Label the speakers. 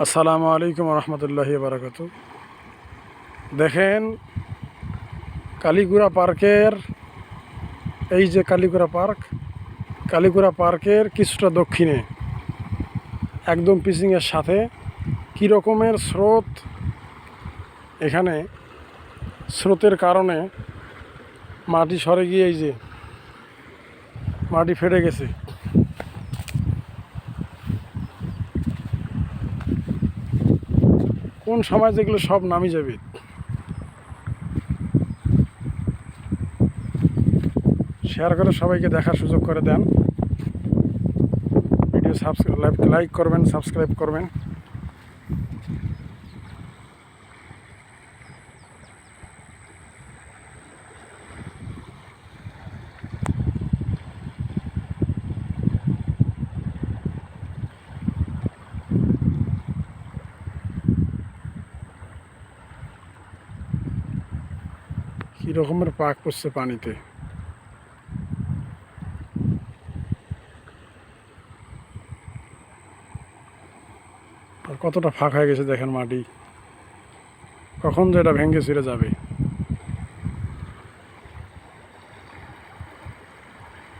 Speaker 1: আসসালামু আলাইকুম রহমতুল্লাহি বারাকাত। দেখেন কালীঘোড়া পার্কের, এই যে কালীঘোড়া পার্কের কিছুটা দক্ষিণে একদম পিচিংয়ের সাথে কী রকমের স্রোত। এখানে স্রোতের কারণে মাটি সরে গিয়ে এই যে মাটি ফেটে গেছে। কোন সময় যেগুলো সব নামি যাবে। শেয়ার করে সবাইকে দেখার সুযোগ করে দেন। ভিডিও লাইক করবেন, সাবস্ক্রাইব করবেন। কী রকমের পাক পড়ছে পানিতে। আর কতটা ফাঁক হয়ে গেছে দেখেন মাটি, কখন যে এটা ভেঙে ছিঁড়ে যাবে।